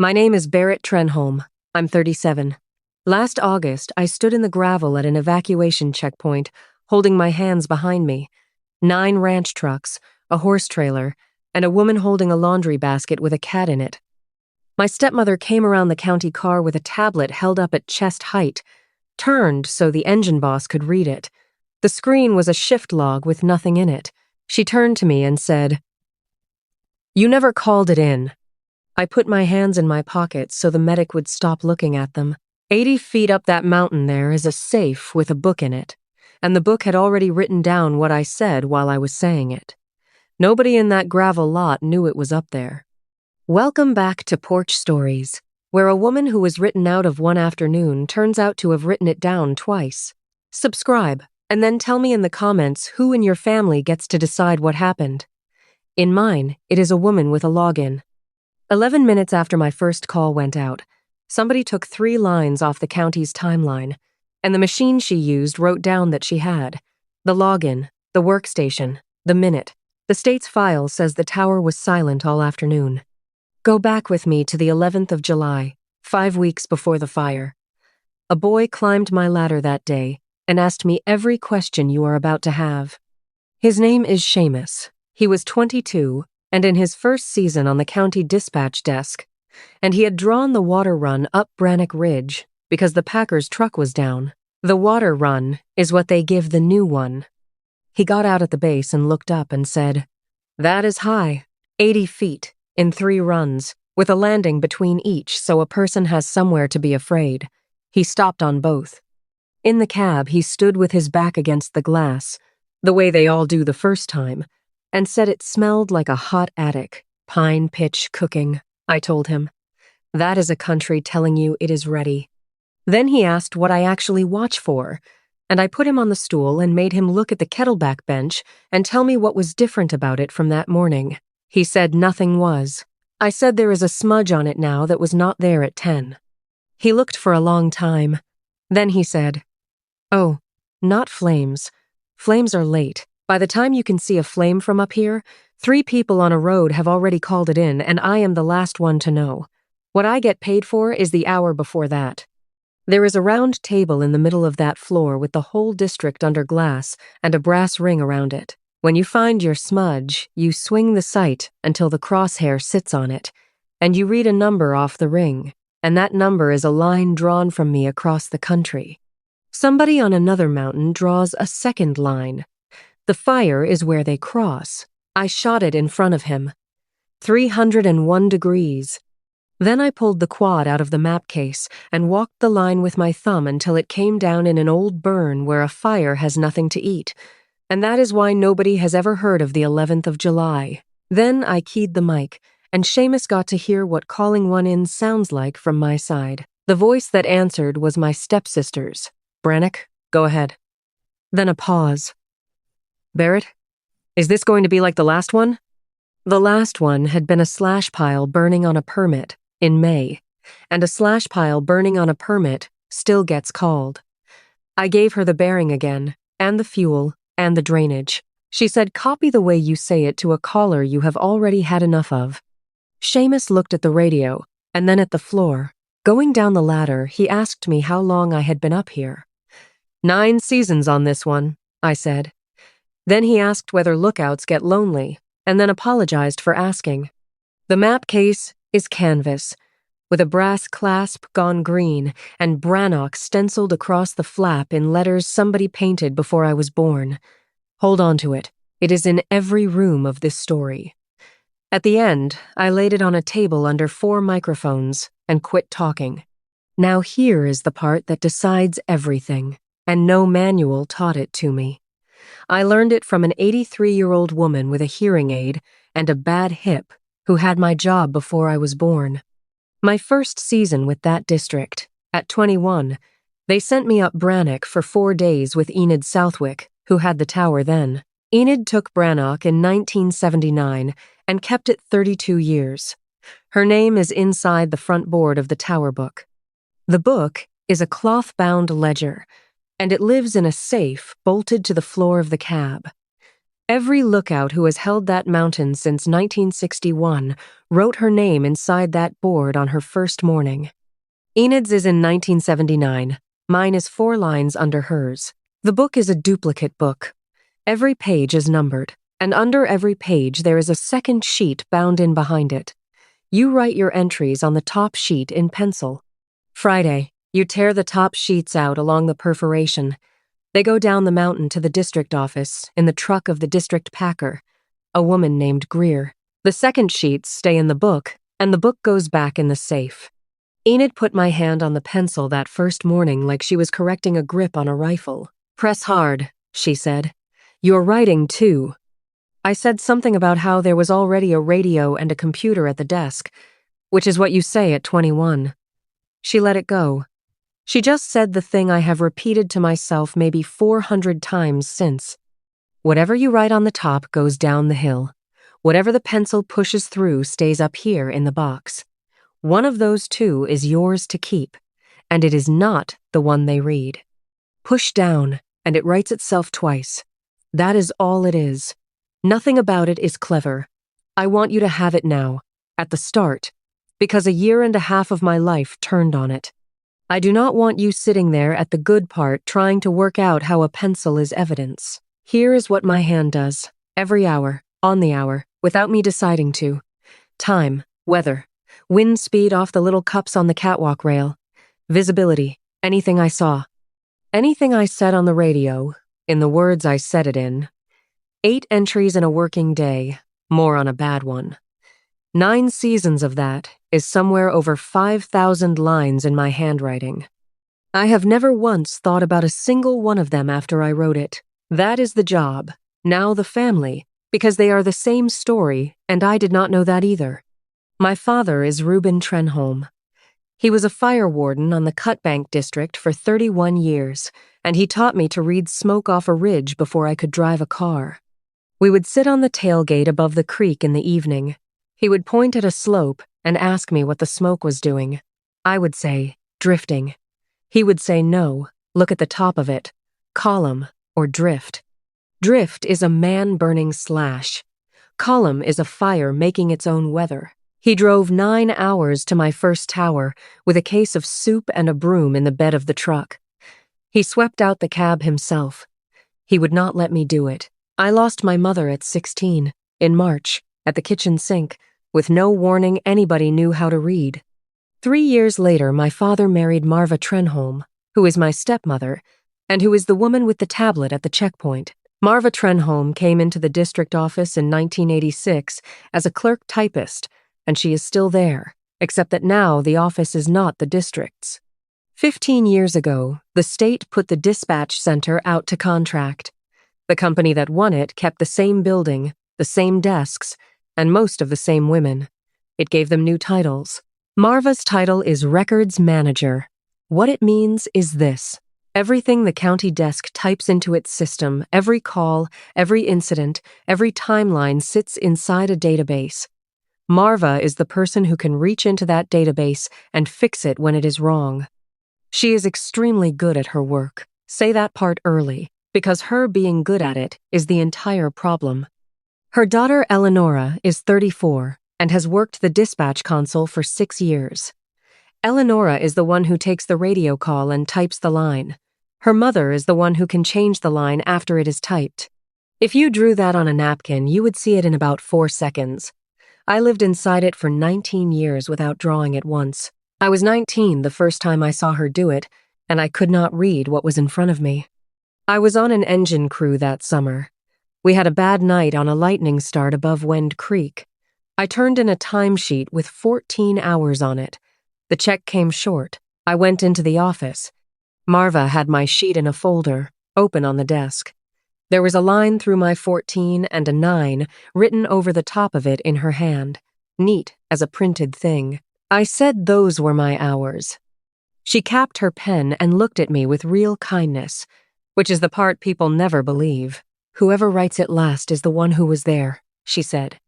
My name is Berit Trenholm. I'm 37. Last August, I stood in the gravel at an evacuation checkpoint, holding my hands behind me. 9 ranch trucks, a horse trailer, and a woman holding a laundry basket with a cat in it. My stepmother came around the county car with a tablet held up at chest height, turned so the engine boss could read it. The screen was a shift log with nothing in it. She turned to me and said, "You never called it in." I put my hands in my pockets so the medic would stop looking at them. 80 feet up that mountain there is a safe with a book in it, and the book had already written down what I said while I was saying it. Nobody in that gravel lot knew it was up there. Welcome back to Porch Stories, where a woman who was written out of one afternoon turns out to have written it down twice. Subscribe, and then tell me in the comments who in your family gets to decide what happened. In mine, it is a woman with a login. 11 minutes after my first call went out, somebody took 3 lines off the county's timeline, and the machine she used wrote down that she had the login, the workstation, the minute. The state's file says the tower was silent all afternoon. Go back with me to the 11th of July, 5 weeks before the fire. A boy climbed my ladder that day and asked me every question you are about to have. His name is Seamus. He was 22 and in his first season on the county dispatch desk, and he had drawn the water run up Brannock Ridge because the Packers' truck was down. The water run is what they give the new one. He got out at the base and looked up and said, "That is high, 80 feet, in 3 runs, with a landing between each so a person has somewhere to be afraid." He stopped on both. In the cab, he stood with his back against the glass, the way they all do the first time, and said it smelled like a hot attic, pine pitch cooking. I told him, "That is a country telling you it is ready." Then he asked what I actually watch for, and I put him on the stool and made him look at the kettleback bench and tell me what was different about it from that morning. He said nothing was. I said there is a smudge on it now that was not there at 10. He looked for a long time. Then he said, "Oh, not flames. Flames are late. By the time you can see a flame from up here, 3 people on a road have already called it in, and I am the last one to know. What I get paid for is the hour before that. There is a round table in the middle of that floor with the whole district under glass and a brass ring around it. When you find your smudge, you swing the sight until the crosshair sits on it, and you read a number off the ring, and that number is a line drawn from me across the country. Somebody on another mountain draws a second line. The fire is where they cross. I shot it in front of him. 301 degrees. Then I pulled the quad out of the map case and walked the line with my thumb until it came down in an old burn where a fire has nothing to eat. And that is why nobody has ever heard of the 11th of July. Then I keyed the mic, and Seamus got to hear what calling one in sounds like from my side. The voice that answered was my stepsister's. "Brannock, go ahead." Then a pause. "Berit, is this going to be like the last one?" The last one had been a slash pile burning on a permit in May, and a slash pile burning on a permit still gets called. I gave her the bearing again, and the fuel, and the drainage. She said, "Copy the way you say it to a caller you have already had enough of." Seamus looked at the radio, and then at the floor. Going down the ladder, he asked me how long I had been up here. 9 seasons on this one, I said. Then he asked whether lookouts get lonely, and then apologized for asking. The map case is canvas, with a brass clasp gone green and Brannock stenciled across the flap in letters somebody painted before I was born. Hold on to it. It is in every room of this story. At the end, I laid it on a table under 4 microphones and quit talking. Now here is the part that decides everything, and no manual taught it to me. I learned it from an 83-year-old woman with a hearing aid and a bad hip who had my job before I was born. My first season with that district, at 21, they sent me up Brannock for 4 days with Enid Southwick, who had the tower then. Enid took Brannock in 1979 and kept it 32 years. Her name is inside the front board of the tower book. The book is a cloth-bound ledger, and it lives in a safe bolted to the floor of the cab. Every lookout who has held that mountain since 1961 wrote her name inside that board on her first morning. Enid's is in 1979. Mine is 4 lines under hers. The book is a duplicate book. Every page is numbered, and under every page there is a second sheet bound in behind it. You write your entries on the top sheet in pencil. Friday, you tear the top sheets out along the perforation. They go down the mountain to the district office in the truck of the district packer, a woman named Greer. The second sheets stay in the book, and the book goes back in the safe. Enid put my hand on the pencil that first morning like she was correcting a grip on a rifle. "Press hard," she said. "You're writing, too." I said something about how there was already a radio and a computer at the desk, which is what you say at 21. She let it go. She just said the thing I have repeated to myself maybe 400 times since. Whatever you write on the top goes down the hill. Whatever the pencil pushes through stays up here in the box. One of those two is yours to keep, and it is not the one they read. Push down, and it writes itself twice. That is all it is. Nothing about it is clever. I want you to have it now, at the start, because a year and a half of my life turned on it. I do not want you sitting there at the good part trying to work out how a pencil is evidence. Here is what my hand does, every hour, on the hour, without me deciding to. Time, weather, wind speed off the little cups on the catwalk rail, visibility, anything I saw. Anything I said on the radio, in the words I said it in. 8 entries in a working day, more on a bad one. 9 seasons of that is somewhere over 5,000 lines in my handwriting. I have never once thought about a single one of them after I wrote it. That is the job, now the family, because they are the same story, and I did not know that either. My father is Berit Trenholm. He was a fire warden on the Cutbank district for 31 years, and he taught me to read smoke off a ridge before I could drive a car. We would sit on the tailgate above the creek in the evening. He would point at a slope and ask me what the smoke was doing. I would say, drifting. He would say, no, look at the top of it, column or drift. Drift is a man burning slash. Column is a fire making its own weather. He drove 9 hours to my first tower with a case of soup and a broom in the bed of the truck. He swept out the cab himself. He would not let me do it. I lost my mother at 16, in March, at the kitchen sink, with no warning anybody knew how to read. 3 years later, my father married Berit Trenholm, who is my stepmother, and who is the woman with the tablet at the checkpoint. Berit Trenholm came into the district office in 1986 as a clerk typist, and she is still there, except that now the office is not the district's. 15 years ago, the state put the dispatch center out to contract. The company that won it kept the same building, the same desks, and most of the same women. It gave them new titles. Marva's title is Records Manager. What it means is this. Everything the county desk types into its system, every call, every incident, every timeline sits inside a database. Marva is the person who can reach into that database and fix it when it is wrong. She is extremely good at her work. Say that part early, because her being good at it is the entire problem. Her daughter Eleonora is 34 and has worked the dispatch console for 6 years. Eleonora is the one who takes the radio call and types the line. Her mother is the one who can change the line after it is typed. If you drew that on a napkin, you would see it in about 4 seconds. I lived inside it for 19 years without drawing it once. I was 19 the first time I saw her do it, and I could not read what was in front of me. I was on an engine crew that summer. We had a bad night on a lightning start above Wend Creek. I turned in a timesheet with 14 hours on it. The check came short. I went into the office. Marva had my sheet in a folder, open on the desk. There was a line through my 14 and a 9 written over the top of it in her hand, neat as a printed thing. I said those were my hours. She capped her pen and looked at me with real kindness, which is the part people never believe. Whoever writes it last is the one who was there, she said.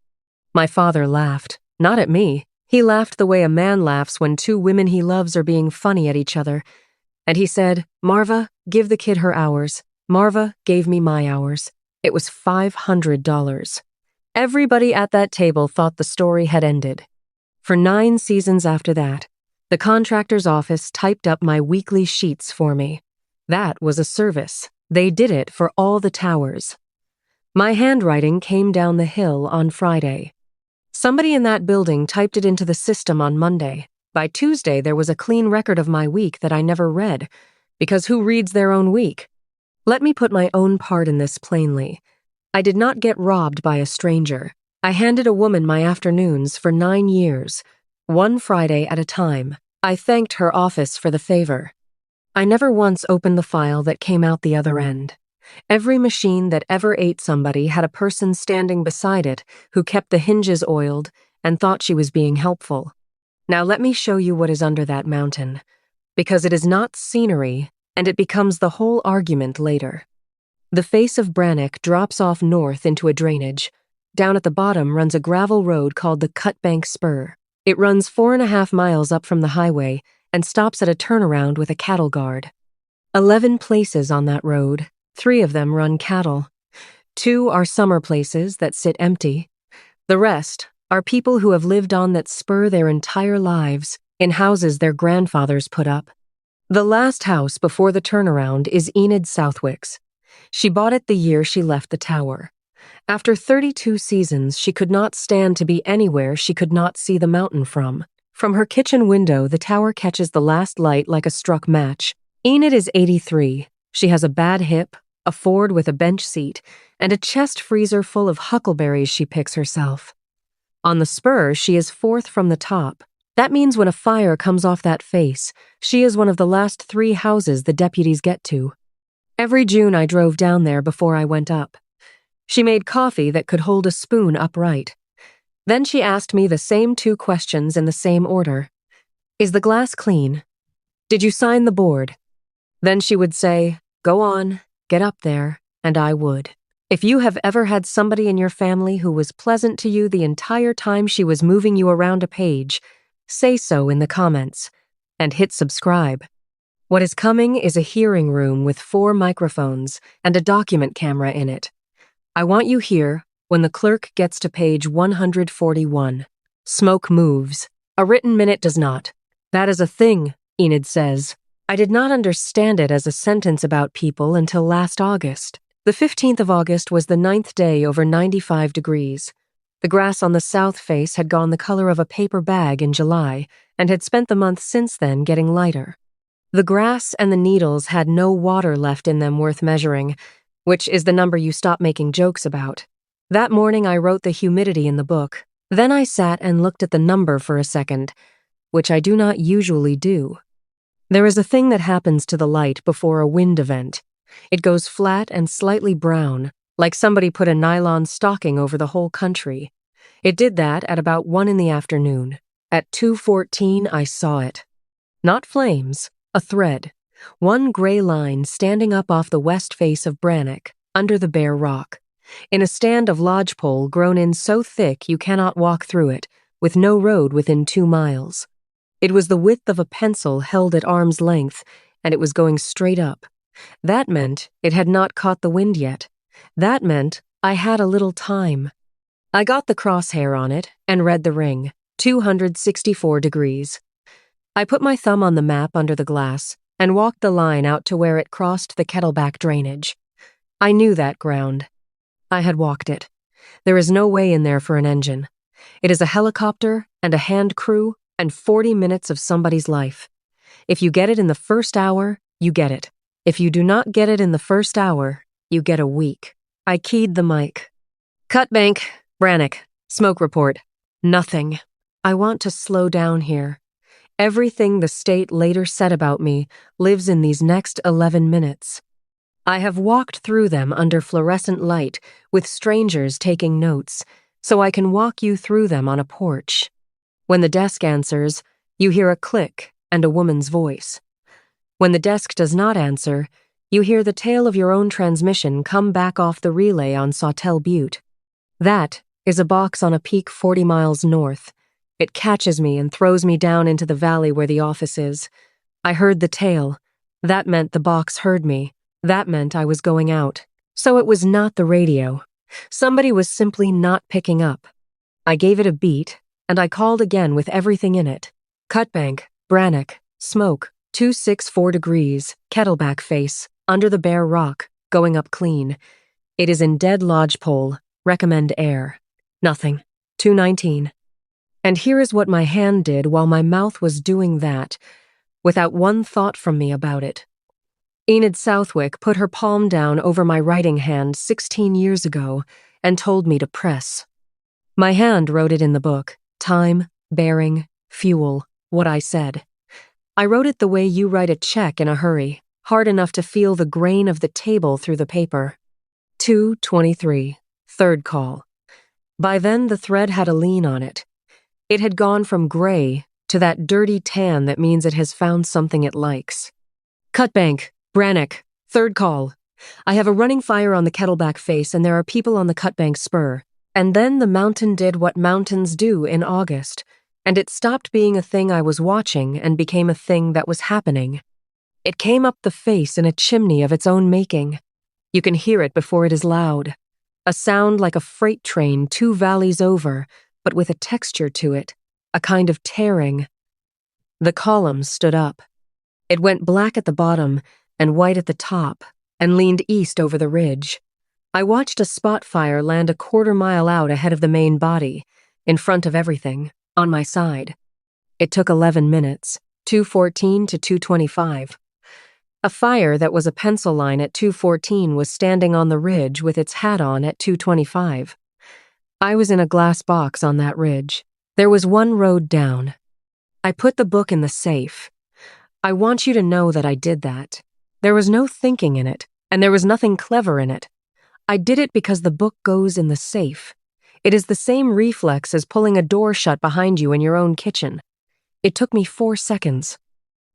My father laughed, not at me. He laughed the way a man laughs when 2 women he loves are being funny at each other. And he said, Marva, give the kid her hours. Marva gave me my hours. It was $500. Everybody at that table thought the story had ended. For 9 seasons after that, the contractor's office typed up my weekly sheets for me. That was a service. They did it for all the towers. My handwriting came down the hill on Friday. Somebody in that building typed it into the system on Monday. By Tuesday, there was a clean record of my week that I never read, because who reads their own week? Let me put my own part in this plainly. I did not get robbed by a stranger. I handed a woman my afternoons for 9 years, one Friday at a time. I thanked her office for the favor. I never once opened the file that came out the other end. Every machine that ever ate somebody had a person standing beside it who kept the hinges oiled and thought she was being helpful. Now let me show you what is under that mountain, because it is not scenery, and it becomes the whole argument later. The face of Brannock drops off north into a drainage. Down at the bottom runs a gravel road called the Cutbank Spur. It runs 4.5 miles up from the highway and stops at a turnaround with a cattle guard. 11 places on that road. 3 of them run cattle. 2 are summer places that sit empty. The rest are people who have lived on that spur their entire lives in houses their grandfathers put up. The last house before the turnaround is Enid Southwick's. She bought it the year she left the tower. After 32 seasons, she could not stand to be anywhere she could not see the mountain from. From her kitchen window, the tower catches the last light like a struck match. Enid is 83. She has a bad hip, a Ford with a bench seat, and a chest freezer full of huckleberries she picks herself. On the spur, she is 4th from the top. That means when a fire comes off that face, she is one of the last 3 houses the deputies get to. Every June I drove down there before I went up. She made coffee that could hold a spoon upright. Then she asked me the same 2 questions in the same order. Is the glass clean? Did you sign the board? Then she would say, go on, get up there, and I would. If you have ever had somebody in your family who was pleasant to you the entire time she was moving you around a page, say so in the comments, and hit subscribe. What is coming is a hearing room with 4 microphones and a document camera in it. I want you here when the clerk gets to page 141. Smoke moves. A written minute does not. That is a thing, Enid says. I did not understand it as a sentence about people until last August. The 15th of August was the 9th day over 95 degrees. The grass on the south face had gone the color of a paper bag in July and had spent the month since then getting lighter. The grass and the needles had no water left in them worth measuring, which is the number you stop making jokes about. That morning I wrote the humidity in the book. Then I sat and looked at the number for a second, which I do not usually do. There is a thing that happens to the light before a wind event. It goes flat and slightly brown, like somebody put a nylon stocking over the whole country. It did that at about 1 in the afternoon. At 2:14 I saw it. Not flames, a thread. One gray line standing up off the west face of Brannock, under the bare rock. In a stand of lodgepole grown in so thick you cannot walk through it, with no road within 2 miles. It was the width of a pencil held at arm's length, and it was going straight up. That meant it had not caught the wind yet. That meant I had a little time. I got the crosshair on it and read the ring, 264 degrees. I put my thumb on the map under the glass and walked the line out to where it crossed the Kettleback drainage. I knew that ground. I had walked it. There is no way in there for an engine. It is a helicopter and a hand crew and 40 minutes of somebody's life. If you get it in the first hour, you get it. If you do not get it in the first hour, you get a week. I keyed the mic. Cutbank, Brannock, smoke report. Nothing. I want to slow down here. Everything the state later said about me lives in these next 11 minutes. I have walked through them under fluorescent light with strangers taking notes, so I can walk you through them on a porch. When the desk answers, you hear a click and a woman's voice. When the desk does not answer, you hear the tail of your own transmission come back off the relay on Sawtell Butte. That is a box on a peak 40 miles north. It catches me and throws me down into the valley where the office is. I heard the tail. That meant the box heard me. That meant I was going out. So it was not the radio. Somebody was simply not picking up. I gave it a beat, and I called again with everything in it. Cutbank, Brannock, smoke, 264 degrees, kettleback face, under the bare rock, going up clean. It is in dead lodgepole, recommend air. Nothing. 219. And here is what my hand did while my mouth was doing that, without one thought from me about it. Enid Southwick put her palm down over my writing hand 16 years ago and told me to press. My hand wrote it in the book. Time, bearing, fuel, what I said. I wrote it the way you write a check in a hurry, hard enough to feel the grain of the table through the paper. 2:23, third call. By then the thread had a lean on it. It had gone from gray to that dirty tan that means it has found something it likes. Cutbank, Brannock, third call. I have a running fire on the kettleback face and there are people on the Cutbank spur. And then the mountain did what mountains do in August, and it stopped being a thing I was watching and became a thing that was happening. It came up the face in a chimney of its own making. You can hear it before it is loud. A sound like a freight train 2 valleys over, but with a texture to it, a kind of tearing. The column stood up. It went black at the bottom and white at the top, and leaned east over the ridge. I watched a spot fire land a 1/4 mile out ahead of the main body, in front of everything, on my side. It took 11 minutes, 2:14 to 2:25. A fire that was a pencil line at 2:14 was standing on the ridge with its hat on at 2:25. I was in a glass box on that ridge. There was one road down. I put the book in the safe. I want you to know that I did that. There was no thinking in it, and there was nothing clever in it. I did it because the book goes in the safe. It is the same reflex as pulling a door shut behind you in your own kitchen. It took me 4 seconds.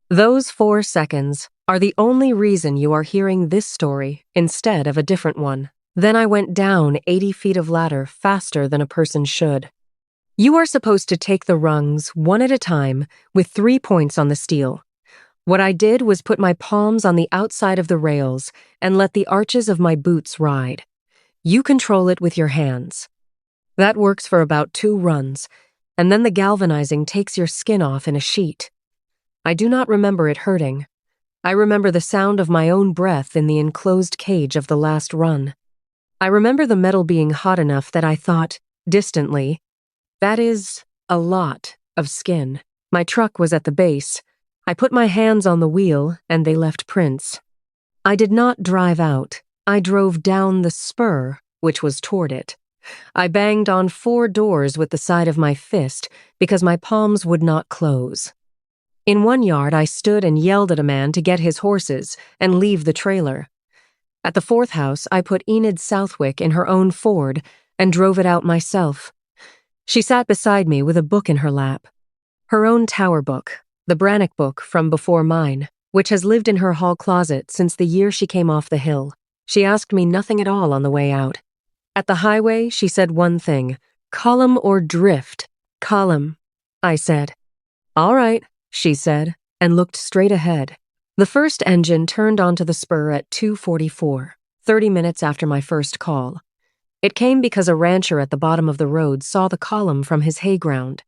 Those 4 seconds are the only reason you are hearing this story instead of a different one. Then I went down 80 feet of ladder faster than a person should. You are supposed to take the rungs one at a time with 3 points on the steel. What I did was put my palms on the outside of the rails and let the arches of my boots ride. You control it with your hands. That works for about 2 runs, and then the galvanizing takes your skin off in a sheet. I do not remember it hurting. I remember the sound of my own breath in the enclosed cage of the last run. I remember the metal being hot enough that I thought, distantly, that is a lot of skin. My truck was at the base. I put my hands on the wheel, and they left prints. I did not drive out. I drove down the spur, which was toward it. I banged on 4 doors with the side of my fist because my palms would not close. In one yard, I stood and yelled at a man to get his horses and leave the trailer. At the 4th house, I put Enid Southwick in her own Ford and drove it out myself. She sat beside me with a book in her lap. Her own tower book. The Brannock book from before mine, which has lived in her hall closet since the year she came off the hill. She asked me nothing at all on the way out. At the highway, she said one thing, column or drift. Column, I said. All right, she said, and looked straight ahead. The first engine turned onto the spur at 2:44, 30 minutes after my first call. It came because a rancher at the bottom of the road saw the column from his hay ground.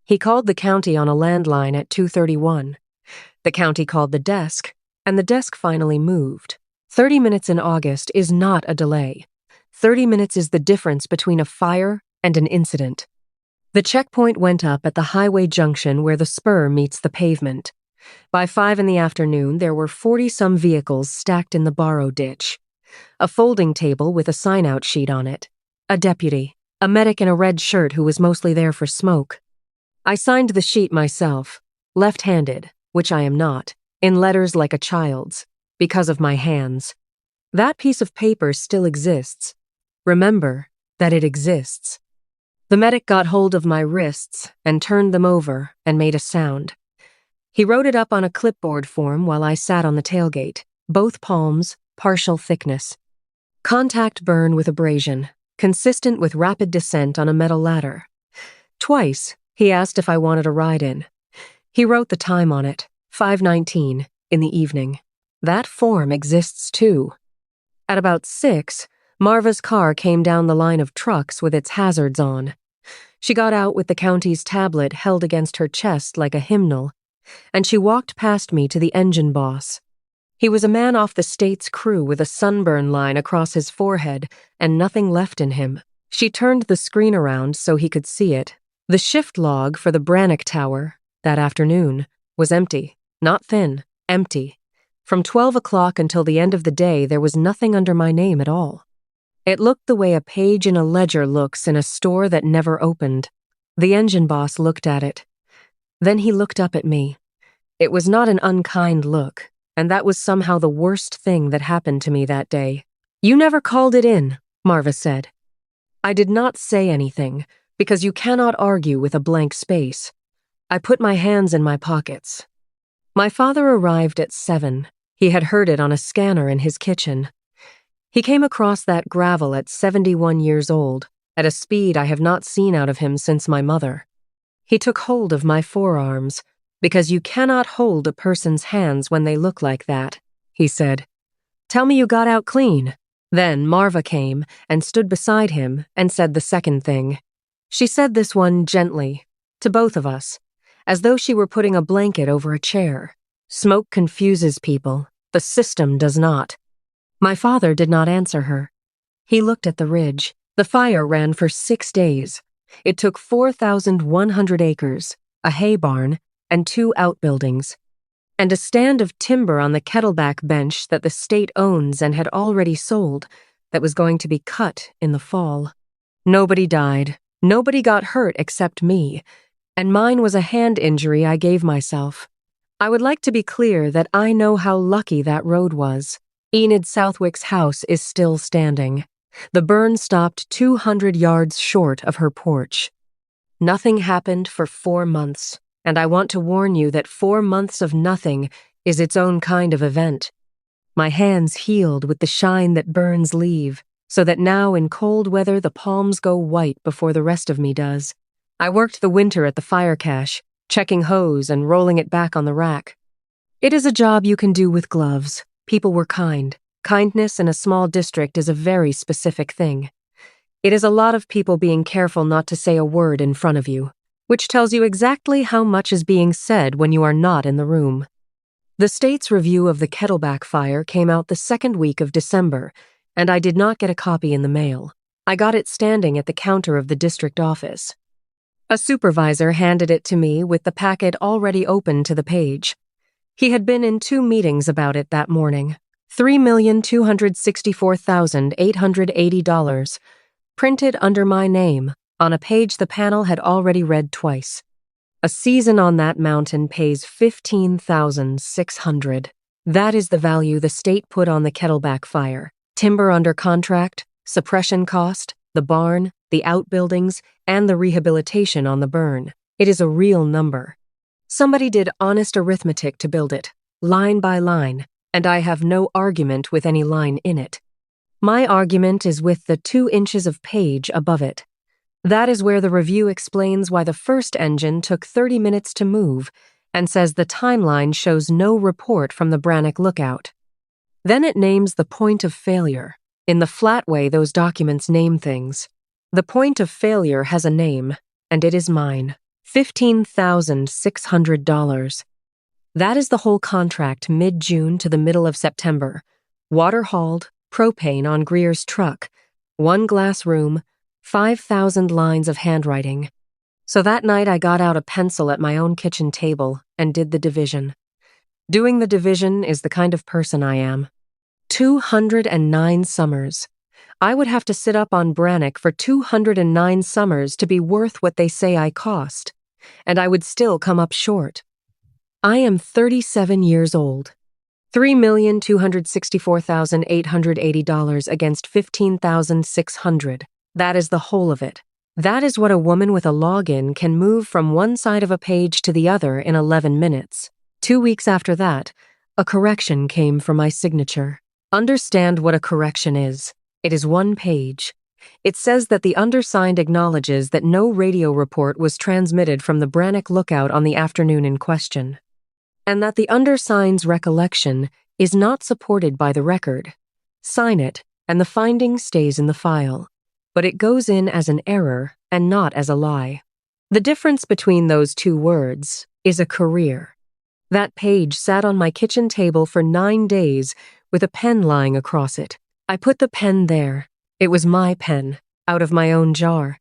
He called the county on a landline at 2:31. The county called the desk, and the desk finally moved. 30 minutes in August is not a delay. 30 minutes is the difference between a fire and an incident. The checkpoint went up at the highway junction where the spur meets the pavement. By 5 in the afternoon, there were 40-some vehicles stacked in the borrow ditch. A folding table with a sign-out sheet on it. A deputy. A medic in a red shirt who was mostly there for smoke. I signed the sheet myself, left-handed, which I am not, in letters like a child's, because of my hands. That piece of paper still exists. Remember that it exists. The medic got hold of my wrists and turned them over and made a sound. He wrote it up on a clipboard form while I sat on the tailgate, both palms, partial thickness. Contact burn with abrasion, consistent with rapid descent on a metal ladder. Twice, he asked if I wanted a ride in. He wrote the time on it, 5:19, in the evening. That form exists too. At about 6, Marva's car came down the line of trucks with its hazards on. She got out with the county's tablet held against her chest like a hymnal, and she walked past me to the engine boss. He was a man off the state's crew with a sunburn line across his forehead and nothing left in him. She turned the screen around so he could see it. The shift log for the Brannock Tower, that afternoon, was empty. Not thin, empty. From 12 o'clock until the end of the day, there was nothing under my name at all. It looked the way a page in a ledger looks in a store that never opened. The engine boss looked at it. Then he looked up at me. It was not an unkind look, and that was somehow the worst thing that happened to me that day. "You never called it in," Marva said. I did not say anything, because you cannot argue with a blank space. I put my hands in my pockets. My father arrived at 7. He had heard it on a scanner in his kitchen. He came across that gravel at 71 years old, at a speed I have not seen out of him since my mother. He took hold of my forearms, because you cannot hold a person's hands when they look like that, he said. "Tell me you got out clean." Then Marva came and stood beside him and said the second thing. She said this one gently, to both of us, as though she were putting a blanket over a chair. Smoke confuses people. The system does not. My father did not answer her. He looked at the ridge. The fire ran for 6 days. It took 4,100 acres, a hay barn, and 2 outbuildings, and a stand of timber on the kettleback bench that the state owns and had already sold that was going to be cut in the fall. Nobody died. Nobody got hurt except me, and mine was a hand injury I gave myself. I would like to be clear that I know how lucky that road was. Enid Southwick's house is still standing. The burn stopped 200 yards short of her porch. Nothing happened for 4 months, and I want to warn you that 4 months of nothing is its own kind of event. My hands healed with the shine that burns leave, so that now in cold weather the palms go white before the rest of me does. I worked the winter at the fire cache, checking hose and rolling it back on the rack. It is a job you can do with gloves. People were kind. Kindness in a small district is a very specific thing. It is a lot of people being careful not to say a word in front of you, which tells you exactly how much is being said when you are not in the room. The state's review of the Kettleback fire came out the 2nd week of December, and I did not get a copy in the mail. I got it standing at the counter of the district office. A supervisor handed it to me with the packet already open to the page. He had been in 2 meetings about it that morning. $3,264,880, printed under my name, on a page the panel had already read twice. A season on that mountain pays $15,600. That is the value the state put on the Kettleback fire. Timber under contract, suppression cost, the barn, the outbuildings, and the rehabilitation on the burn. It is a real number. Somebody did honest arithmetic to build it, line by line, and I have no argument with any line in it. My argument is with the 2 inches of page above it. That is where the review explains why the first engine took 30 minutes to move and says the timeline shows no report from the Brannock lookout. Then it names the point of failure, in the flat way those documents name things. The point of failure has a name, and it is mine. $15,600. That is the whole contract mid-June to the middle of September. Water hauled, propane on Greer's truck, 1 glass room, 5,000 lines of handwriting. So that night I got out a pencil at my own kitchen table and did the division. Doing the division is the kind of person I am. 209 summers. I would have to sit up on Brannock for 209 summers to be worth what they say I cost, and I would still come up short. I am 37 years old. $3,264,880 against $15,600. That is the whole of it. That is what a woman with a login can move from one side of a page to the other in 11 minutes. 2 weeks after that, a correction came for my signature. Understand what a correction is. It is 1 page. It says that the undersigned acknowledges that no radio report was transmitted from the Brannock lookout on the afternoon in question, and that the undersigned's recollection is not supported by the record. sign it, and the finding stays in the file. But it goes in as an error and not as a lie. The difference between those two words is a career. That page sat on my kitchen table for 9 days with a pen lying across it. I put the pen there. It was my pen, out of my own jar.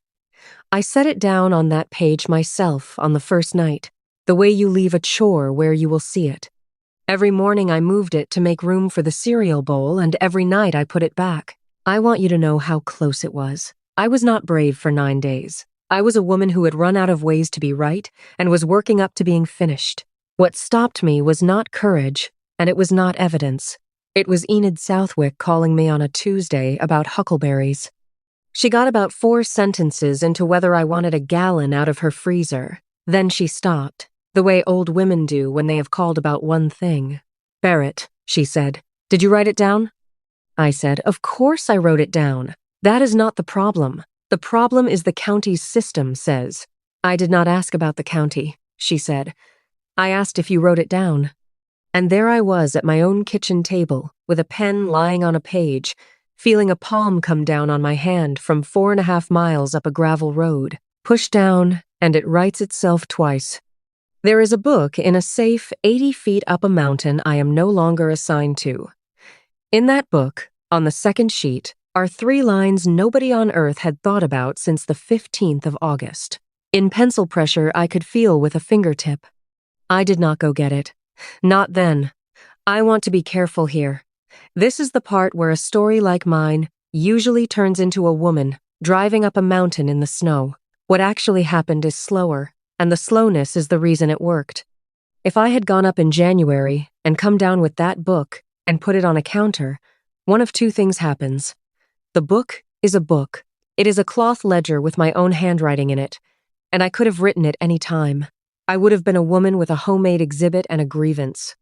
I set it down on that page myself on the first night, the way you leave a chore where you will see it. Every morning I moved it to make room for the cereal bowl, and every night I put it back. I want you to know how close it was. I was not brave for 9 days. I was a woman who had run out of ways to be right and was working up to being finished. What stopped me was not courage, and it was not evidence. It was Enid Southwick calling me on a Tuesday about huckleberries. She got about 4 sentences into whether I wanted a gallon out of her freezer. Then she stopped, the way old women do when they have called about one thing. "Berit," she said, "did you write it down?" I said, "Of course I wrote it down. That is not the problem. The problem is the county's system says." "I did not ask about the county," she said. "I asked if you wrote it down." And there I was at my own kitchen table, with a pen lying on a page, feeling a palm come down on my hand from 4.5 miles up a gravel road. Push down, and it writes itself twice. There is a book in a safe 80 feet up a mountain I am no longer assigned to. In that book, on the second sheet, are 3 lines nobody on earth had thought about since the 15th of August. In pencil pressure I could feel with a fingertip. I did not go get it. Not then. I want to be careful here. This is the part where a story like mine usually turns into a woman driving up a mountain in the snow. What actually happened is slower, and the slowness is the reason it worked. If I had gone up in January and come down with that book and put it on a counter, one of 2 things happens. The book is a book. It is a cloth ledger with my own handwriting in it, and I could have written it any time. I would have been a woman with a homemade exhibit and a grievance.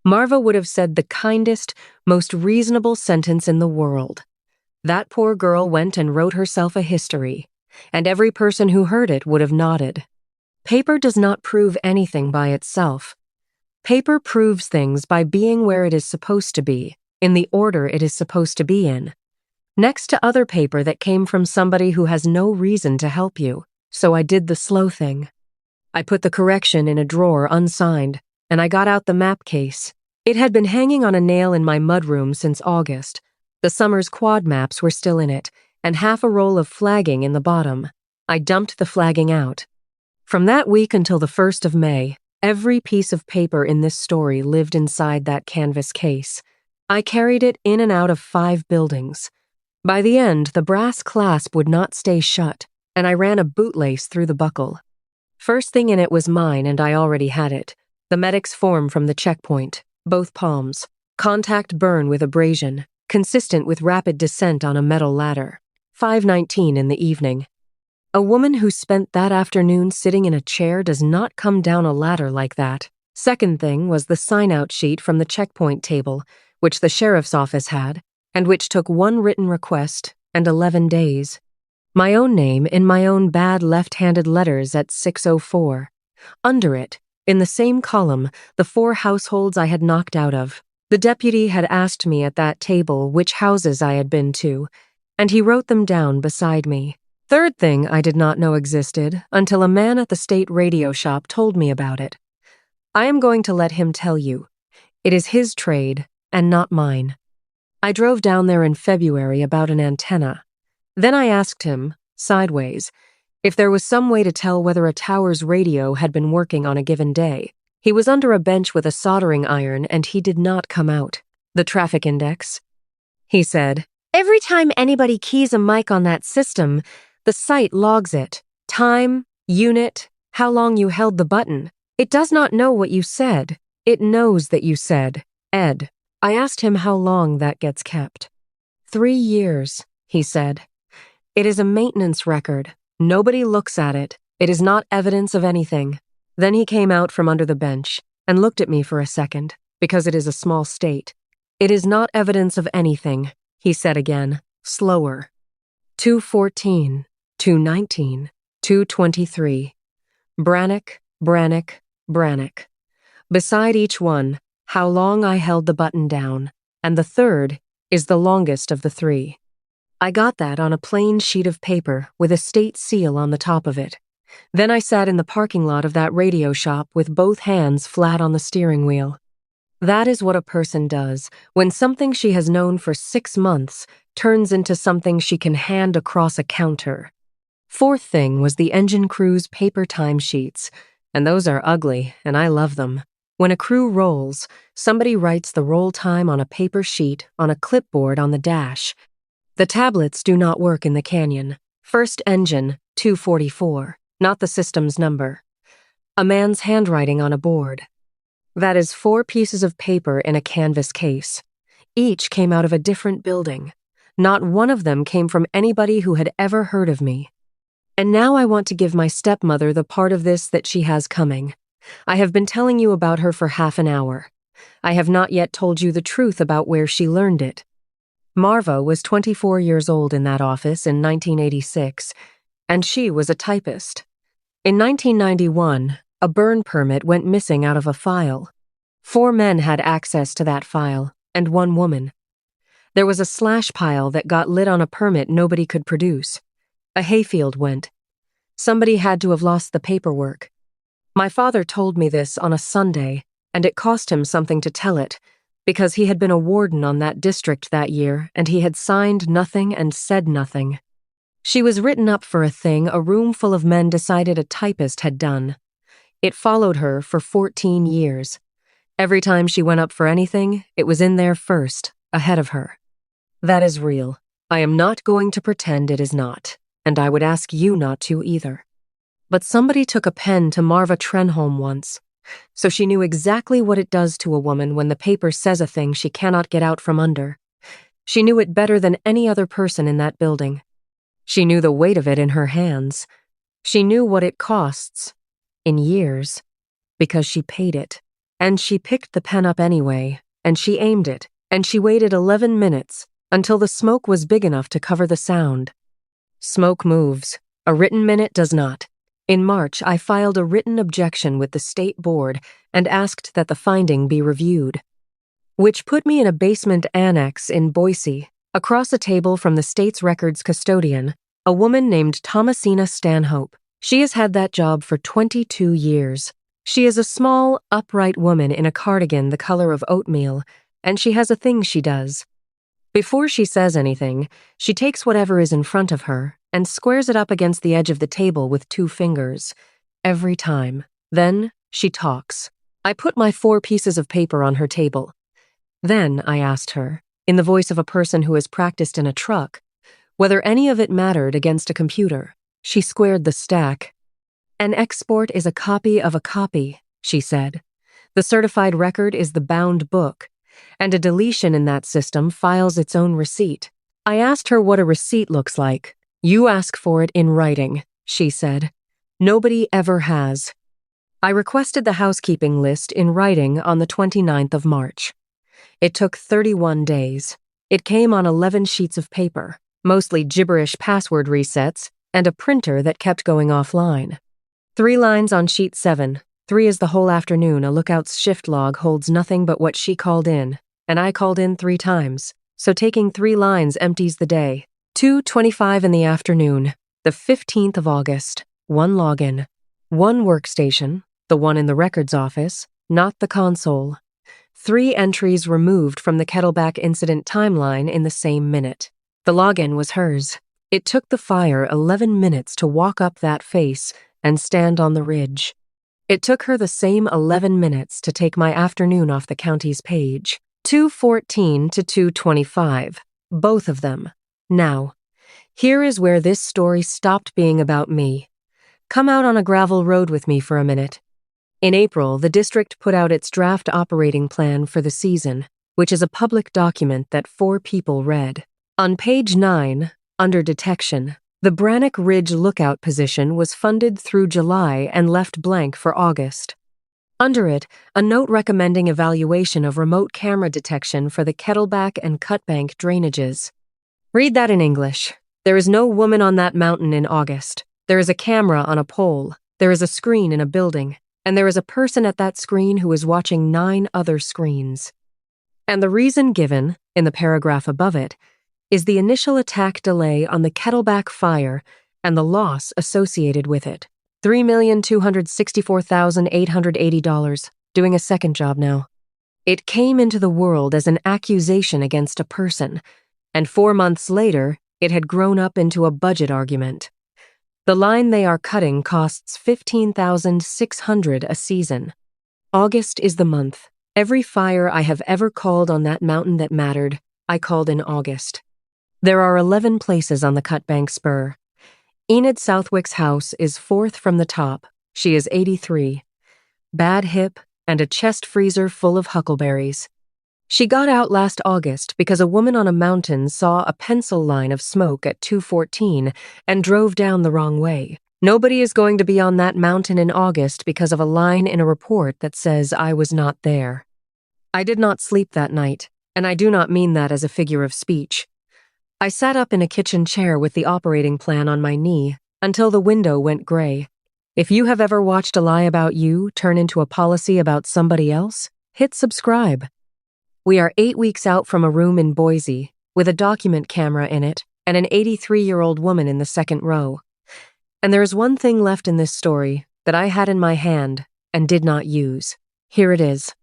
Marva would have said the kindest, most reasonable sentence in the world. That poor girl went and wrote herself a history, and every person who heard it would have nodded. Paper does not prove anything by itself. Paper proves things by being where it is supposed to be, in the order it is supposed to be in, next to other paper that came from somebody who has no reason to help you. So I did the slow thing. I put the correction in a drawer unsigned, and I got out the map case. It had been hanging on a nail in my mudroom since August. The summer's quad maps were still in it, and half a roll of flagging in the bottom. I dumped the flagging out. From that week until the 1st of May, every piece of paper in this story lived inside that canvas case. I carried it in and out of 5 buildings. By the end, the brass clasp would not stay shut, and I ran a bootlace through the buckle. First thing in it was mine, and I already had it. The medic's form from the checkpoint, both palms. Contact burn with abrasion, consistent with rapid descent on a metal ladder. 5:19 in the evening. A woman who spent that afternoon sitting in a chair does not come down a ladder like that. Second thing was the sign-out sheet from the checkpoint table, which the sheriff's office had, and which took 1 written request and 11 days. My own name in my own bad left-handed letters at 6:04. Under it, in the same column, the 4 households I had knocked out of. The deputy had asked me at that table which houses I had been to, and he wrote them down beside me. Third thing I did not know existed until a man at the state radio shop told me about it. I am going to let him tell you. It is his trade and not mine. I drove down there in February about an antenna. Then I asked him, sideways, if there was some way to tell whether a tower's radio had been working on a given day. He was under a bench with a soldering iron, and he did not come out. The traffic index. He said, "Every time anybody keys a mic on that system, the site logs it. Time, unit, how long you held the button. It does not know what you said. It knows that you said, Ed." I asked him how long that gets kept. 3 years, he said. It is a maintenance record. Nobody looks at it. It is not evidence of anything. Then he came out from under the bench and looked at me for a second, because it is a small state. "It is not evidence of anything," he said again, slower. 2:14, 2:19, 2:23. Brannock, Brannock, Brannock. Beside each one, how long I held the button down, and the third, is the longest of the three. I got that on a plain sheet of paper with a state seal on the top of it. Then I sat in the parking lot of that radio shop with both hands flat on the steering wheel. That is what a person does when something she has known for 6 months turns into something she can hand across a counter. Fourth thing was the engine crew's paper timesheets, and those are ugly, and I love them. When a crew rolls, somebody writes the roll time on a paper sheet on a clipboard on the dash. The tablets do not work in the canyon. First engine, 244, not the system's number. A man's handwriting on a board. That is 4 pieces of paper in a canvas case. Each came out of a different building. Not one of them came from anybody who had ever heard of me. And now I want to give my stepmother the part of this that she has coming. I have been telling you about her for half an hour. I have not yet told you the truth about where she learned it. Marva was 24 years old in that office in 1986, and she was a typist. In 1991, a burn permit went missing out of a file. 4 men had access to that file, and 1 woman. There was a slash pile that got lit on a permit nobody could produce. A hayfield went. Somebody had to have lost the paperwork. My father told me this on a Sunday, and it cost him something to tell it, because he had been a warden on that district that year, and he had signed nothing and said nothing. She was written up for a thing a room full of men decided a typist had done. It followed her for 14 years. Every time she went up for anything, it was in there first, ahead of her. That is real. I am not going to pretend it is not, and I would ask you not to either. But somebody took a pen to Berit Trenholm once, so she knew exactly what it does to a woman when the paper says a thing she cannot get out from under. She knew it better than any other person in that building. She knew the weight of it in her hands. She knew what it costs, in years, because she paid it. And she picked the pen up anyway, and she aimed it, and she waited 11 minutes until the smoke was big enough to cover the sound. Smoke moves. A written minute does not. In March, I filed a written objection with the state board and asked that the finding be reviewed, which put me in a basement annex in Boise, across a table from the state's records custodian, a woman named Thomasina Stanhope. She has had that job for 22 years. She is a small, upright woman in a cardigan the color of oatmeal, and she has a thing she does. Before she says anything, she takes whatever is in front of her and squares it up against the edge of the table with 2 fingers. Every time. Then she talks. I put my 4 pieces of paper on her table. Then I asked her, in the voice of a person who has practiced in a truck, whether any of it mattered against a computer. She squared the stack. An export is a copy of a copy, she said. The certified record is the bound book, and a deletion in that system files its own receipt. I asked her what a receipt looks like. You ask for it in writing, she said. Nobody ever has. I requested the housekeeping list in writing on the 29th of March. It took 31 days. It came on 11 sheets of paper, mostly gibberish password resets, and a printer that kept going offline. 3 lines on sheet 7. 3 is the whole afternoon. A lookout's shift log holds nothing but what she called in, and I called in 3 times, so taking 3 lines empties the day. 2:25 in the afternoon, the 15th of August. 1 login. 1 workstation, the one in the records office, not the console. 3 entries removed from the Kettleback incident timeline in the same minute. The login was hers. It took the fire 11 minutes to walk up that face and stand on the ridge. It took her the same 11 minutes to take my afternoon off the county's page. 2:14 to 2:25, both of them. Now, here is where this story stopped being about me. Come out on a gravel road with me for a minute. In April, the district put out its draft operating plan for the season, which is a public document that 4 people read. On page 9, under detection, the Brannock Ridge lookout position was funded through July and left blank for August. Under it, a note recommending evaluation of remote camera detection for the Kettleback and Cutbank drainages. Read that in English. There is no woman on that mountain in August. There is a camera on a pole. There is a screen in a building. And there is a person at that screen who is watching 9 other screens. And the reason given, in the paragraph above it, is the initial attack delay on the Kettleback fire and the loss associated with it. $3,264,880. Doing a second job now. It came into the world as an accusation against a person, and 4 months later, it had grown up into a budget argument. The line they are cutting costs $15,600 a season. August is the month. Every fire I have ever called on that mountain that mattered, I called in August. There are 11 places on the Cutbank Spur. Enid Southwick's house is 4th from the top. She is 83. Bad hip and a chest freezer full of huckleberries. She got out last August because a woman on a mountain saw a pencil line of smoke at 2:14 and drove down the wrong way. Nobody is going to be on that mountain in August because of a line in a report that says I was not there. I did not sleep that night, and I do not mean that as a figure of speech. I sat up in a kitchen chair with the operating plan on my knee until the window went gray. If you have ever watched a lie about you turn into a policy about somebody else, hit subscribe. We are 8 weeks out from a room in Boise with a document camera in it and an 83-year-old woman in the second row. And there is one thing left in this story that I had in my hand and did not use. Here it is.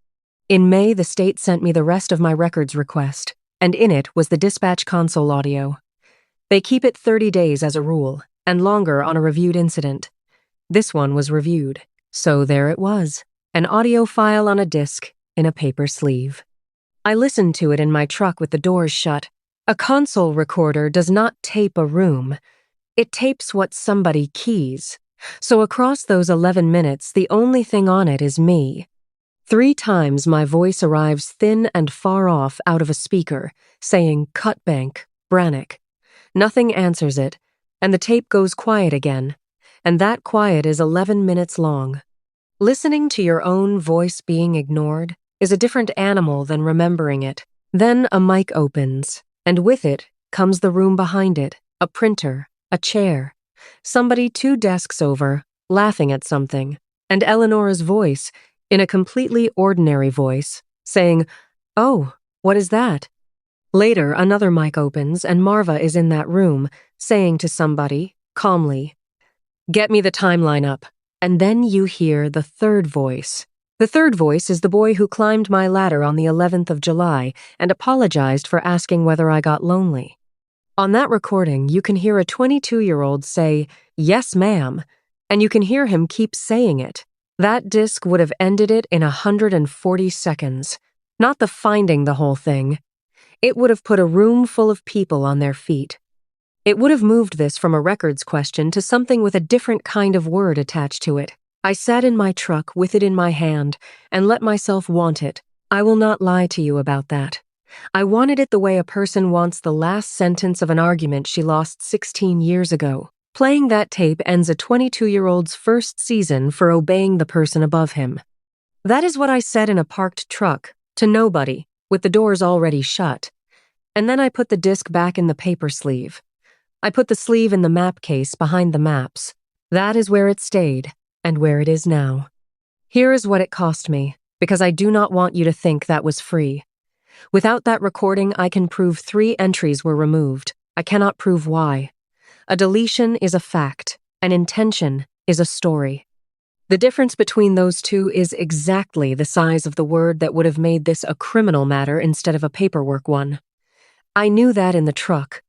In May, the state sent me the rest of my records request, and in it was the dispatch console audio. They keep it 30 days as a rule, and longer on a reviewed incident. This one was reviewed, so there it was, an audio file on a disc in a paper sleeve. I listened to it in my truck with the doors shut. A console recorder does not tape a room. It tapes what somebody keys. So across those 11 minutes, the only thing on it is me. 3 times my voice arrives thin and far off out of a speaker, saying Cutbank, Brannock. Nothing answers it, and the tape goes quiet again, and that quiet is 11 minutes long. Listening to your own voice being ignored is a different animal than remembering it. Then a mic opens, and with it comes the room behind it, a printer, a chair, somebody 2 desks over, laughing at something, and Eleanora's voice, in a completely ordinary voice, saying, "Oh, what is that?" Later, another mic opens, and Marva is in that room, saying to somebody, calmly, "Get me the timeline up." And then you hear the third voice. The third voice is the boy who climbed my ladder on the 11th of July and apologized for asking whether I got lonely. On that recording, you can hear a 22-year-old say, "Yes, ma'am," and you can hear him keep saying it. That disc would have ended it in 140 seconds. Not the finding the whole thing. It would have put a room full of people on their feet. It would have moved this from a records question to something with a different kind of word attached to it. I sat in my truck with it in my hand and let myself want it. I will not lie to you about that. I wanted it the way a person wants the last sentence of an argument she lost 16 years ago. Playing that tape ends a 22-year-old's first season for obeying the person above him. That is what I said in a parked truck, to nobody, with the doors already shut. And then I put the disc back in the paper sleeve. I put the sleeve in the map case behind the maps. That is where it stayed, and where it is now. Here is what it cost me, because I do not want you to think that was free. Without that recording, I can prove 3 entries were removed. I cannot prove why. A deletion is a fact. An intention is a story. The difference between those two is exactly the size of the word that would have made this a criminal matter instead of a paperwork one. I knew that in the truck.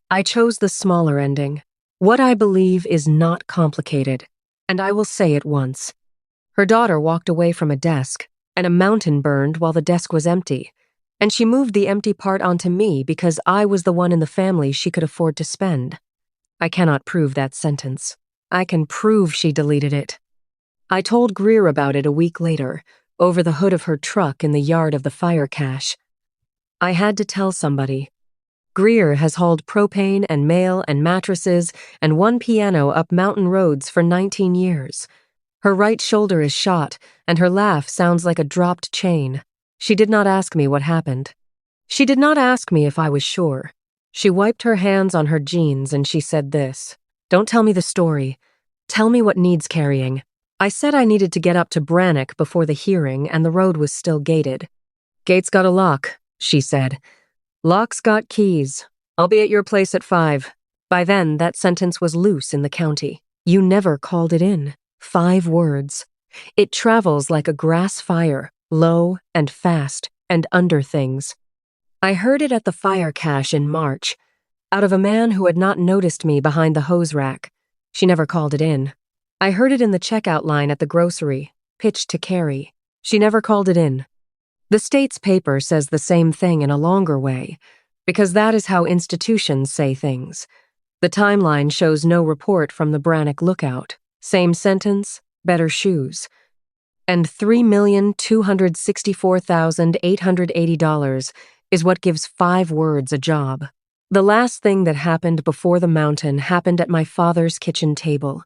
I chose the smaller ending. What I believe is not complicated, and I will say it once. Her daughter walked away from a desk, and a mountain burned while the desk was empty, and she moved the empty part onto me because I was the one in the family she could afford to spend. I cannot prove that sentence. I can prove she deleted it. I told Greer about it a week later, over the hood of her truck in the yard of the fire cache. I had to tell somebody. Greer has hauled propane and mail and mattresses and 1 piano up mountain roads for 19 years. Her right shoulder is shot, and her laugh sounds like a dropped chain. She did not ask me what happened. She did not ask me if I was sure. She wiped her hands on her jeans and she said this, "Don't tell me the story. Tell me what needs carrying." I said I needed to get up to Brannock before the hearing and the road was still gated. "Gates got a lock," she said. Lock's got keys. I'll be at your place at 5. By then, that sentence was loose in the county. You never called it in. 5 words. It travels like a grass fire, low and fast and under things. I heard it at the fire cache in March, out of a man who had not noticed me behind the hose rack. She never called it in. I heard it in the checkout line at the grocery, pitched to Carrie. She never called it in. The state's paper says the same thing in a longer way, because that is how institutions say things. The timeline shows no report from the Brannock lookout. Same sentence, better shoes. And $3,264,880 is what gives 5 words a job. The last thing that happened before the mountain happened at my father's kitchen table,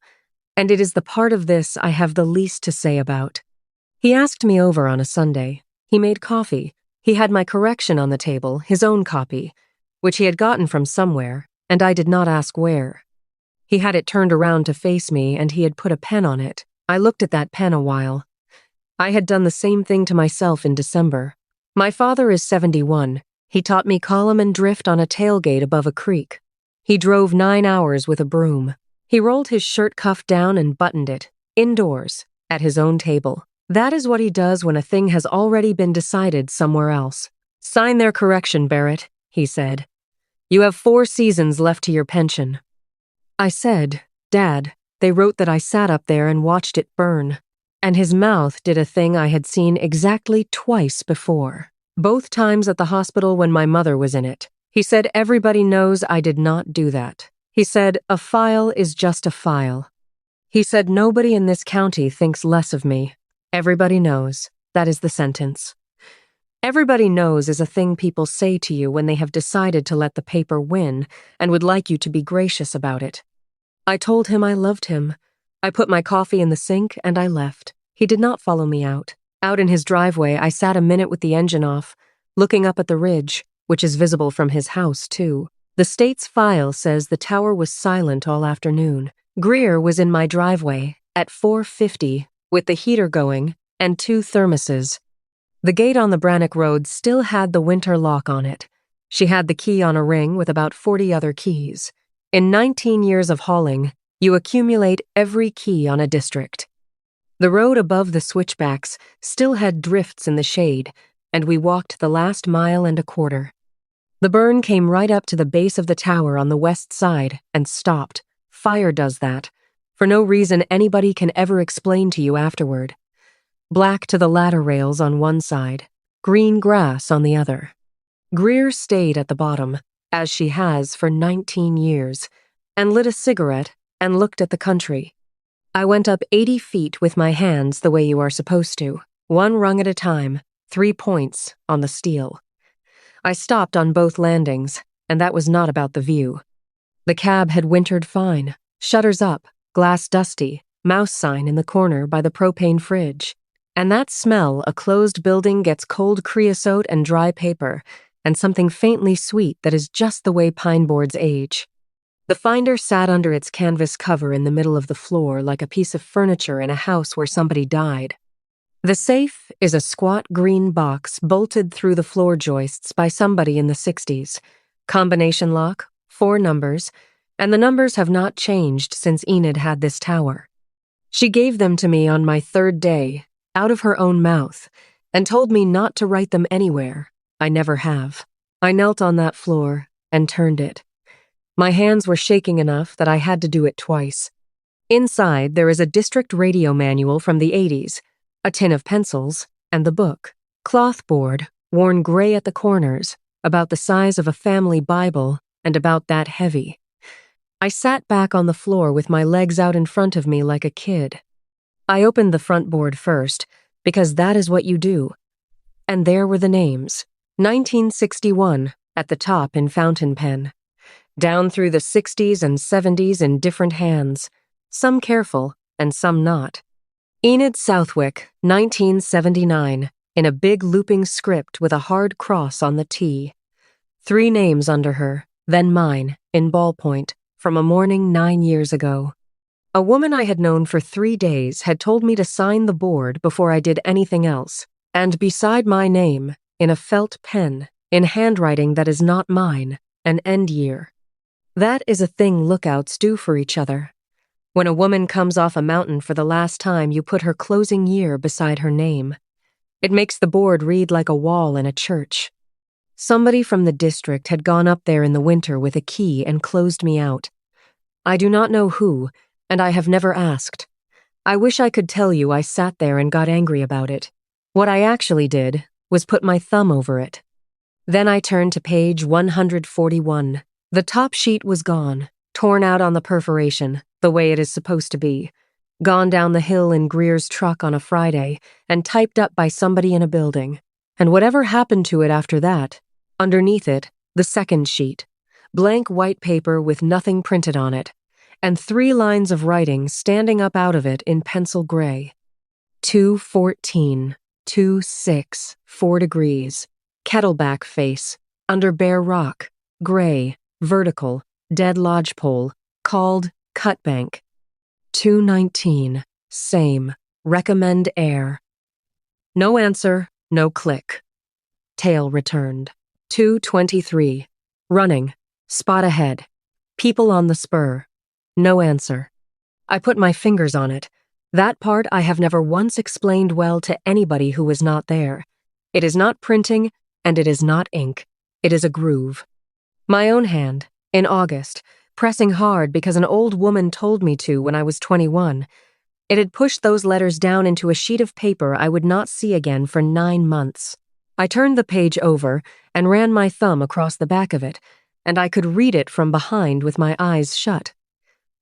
and it is the part of this I have the least to say about. He asked me over on a Sunday. He made coffee. He had my correction on the table, his own copy, which he had gotten from somewhere, and I did not ask where. He had it turned around to face me, and he had put a pen on it. I looked at that pen a while. I had done the same thing to myself in December. My father is 71. He taught me column and drift on a tailgate above a creek. He drove 9 hours with a broom. He rolled his shirt cuff down and buttoned it, indoors, at his own table. That is what he does when a thing has already been decided somewhere else. Sign their correction, Berit, he said. You have 4 seasons left to your pension. I said, Dad, they wrote that I sat up there and watched it burn. And his mouth did a thing I had seen exactly twice before. Both times at the hospital when my mother was in it. He said everybody knows I did not do that. He said a file is just a file. He said nobody in this county thinks less of me. Everybody knows. That is the sentence. Everybody knows is a thing people say to you when they have decided to let the paper win and would like you to be gracious about it. I told him I loved him. I put my coffee in the sink and I left. He did not follow me out. Out in his driveway, I sat a minute with the engine off, looking up at the ridge, which is visible from his house, too. The state's file says the tower was silent all afternoon. Greer was in my driveway at 4:50 with the heater going and 2 thermoses. The gate on the Brannock Road still had the winter lock on it. She had the key on a ring with about 40 other keys. In 19 years of hauling, you accumulate every key on a district. The road above the switchbacks still had drifts in the shade, and we walked the last 1.25 miles. The burn came right up to the base of the tower on the west side and stopped. Fire does that, for no reason anybody can ever explain to you afterward. Black to the ladder rails on one side, green grass on the other. Greer stayed at the bottom, as she has for 19 years, and lit a cigarette and looked at the country. I went up 80 feet with my hands the way you are supposed to, 1 rung at a time, 3 points on the steel. I stopped on both landings, and that was not about the view. The cab had wintered fine, shutters up, glass dusty, mouse sign in the corner by the propane fridge. And that smell a closed building gets cold creosote and dry paper, and something faintly sweet that is just the way pine boards age. The finder sat under its canvas cover in the middle of the floor like a piece of furniture in a house where somebody died. The safe is a squat green box bolted through the floor joists by somebody in the 60s. Combination lock, 4 numbers, and the numbers have not changed since Enid had this tower. She gave them to me on my 3rd day, out of her own mouth, and told me not to write them anywhere. I never have. I knelt on that floor and turned it. My hands were shaking enough that I had to do it twice. Inside, there is a district radio manual from the 80s, a tin of pencils, and the book. Cloth board, worn gray at the corners, about the size of a family Bible, and about that heavy. I sat back on the floor with my legs out in front of me like a kid. I opened the front board first, because that is what you do. And there were the names. 1961, at the top in fountain pen. Down through the 60s and 70s in different hands, some careful and some not. Enid Southwick, 1979, in a big looping script with a hard cross on the T. 3 names under her, then mine, in ballpoint, from a morning 9 years ago. A woman I had known for 3 days had told me to sign the board before I did anything else, and beside my name, in a felt pen, in handwriting that is not mine, an end year. That is a thing lookouts do for each other. When a woman comes off a mountain for the last time, you put her closing year beside her name. It makes the board read like a wall in a church. Somebody from the district had gone up there in the winter with a key and closed me out. I do not know who, and I have never asked. I wish I could tell you I sat there and got angry about it. What I actually did was put my thumb over it. Then I turned to page 141. The top sheet was gone, torn out on the perforation, the way it is supposed to be. Gone down the hill in Greer's truck on a Friday and typed up by somebody in a building. And whatever happened to it after that, underneath it, the second sheet. Blank white paper with nothing printed on it, and 3 lines of writing standing up out of it in pencil gray. 214, 26, 4 degrees. Kettleback face, under bare rock, gray, vertical, dead lodgepole, called Cut Bank. 219, same, recommend air. No answer, no click. Tail returned. 223, running, spot ahead. People on the spur. No answer. I put my fingers on it. That part I have never once explained well to anybody who was not there. It is not printing, and it is not ink. It is a groove. My own hand, in August, pressing hard because an old woman told me to when I was 21. It had pushed those letters down into a sheet of paper I would not see again for 9 months. I turned the page over and ran my thumb across the back of it, and I could read it from behind with my eyes shut.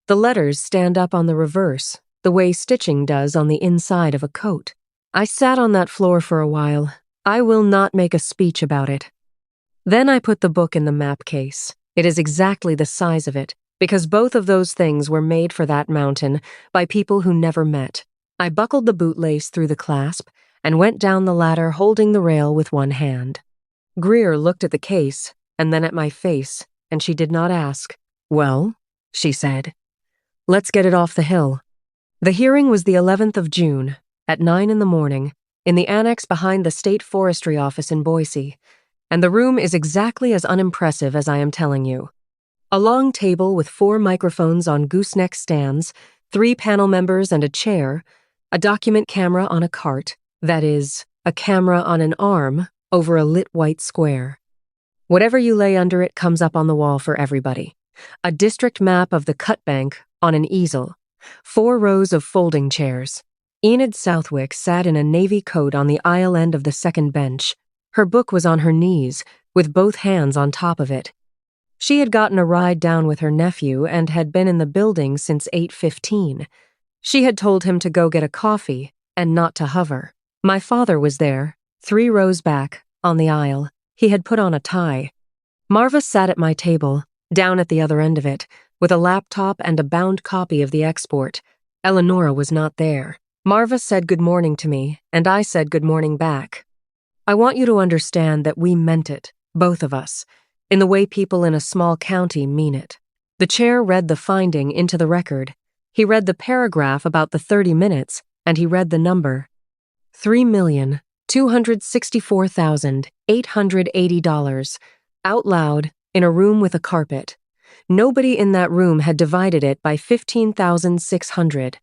The letters stand up on the reverse, the way stitching does on the inside of a coat. I sat on that floor for a while. I will not make a speech about it. Then I put the book in the map case. It is exactly the size of it, because both of those things were made for that mountain by people who never met. I buckled the bootlace through the clasp and went down the ladder holding the rail with one hand. Greer looked at the case and then at my face, and she did not ask. "Well," she said, "let's get it off the hill." The hearing was the 11th of June, at 9 in the morning, in the annex behind the State Forestry Office in Boise, and the room is exactly as unimpressive as I am telling you. A long table with 4 microphones on gooseneck stands, 3 panel members and a chair, a document camera on a cart, that is, a camera on an arm over a lit white square. Whatever you lay under it comes up on the wall for everybody. A district map of the Cut Bank on an easel. 4 rows of folding chairs. Enid Southwick sat in a navy coat on the aisle end of the second bench. Her book was on her knees, with both hands on top of it. She had gotten a ride down with her nephew and had been in the building since 8:15. She had told him to go get a coffee and not to hover. My father was there, 3 rows back, on the aisle. He had put on a tie. Marva sat at my table, down at the other end of it, with a laptop and a bound copy of the export. Eleonora was not there. Marva said good morning to me, and I said good morning back. I want you to understand that we meant it, both of us, in the way people in a small county mean it. The chair read the finding into the record. He read the paragraph about the 30 minutes, and he read the number. $3,264,880, out loud, in a room with a carpet. Nobody in that room had divided it by 15,600.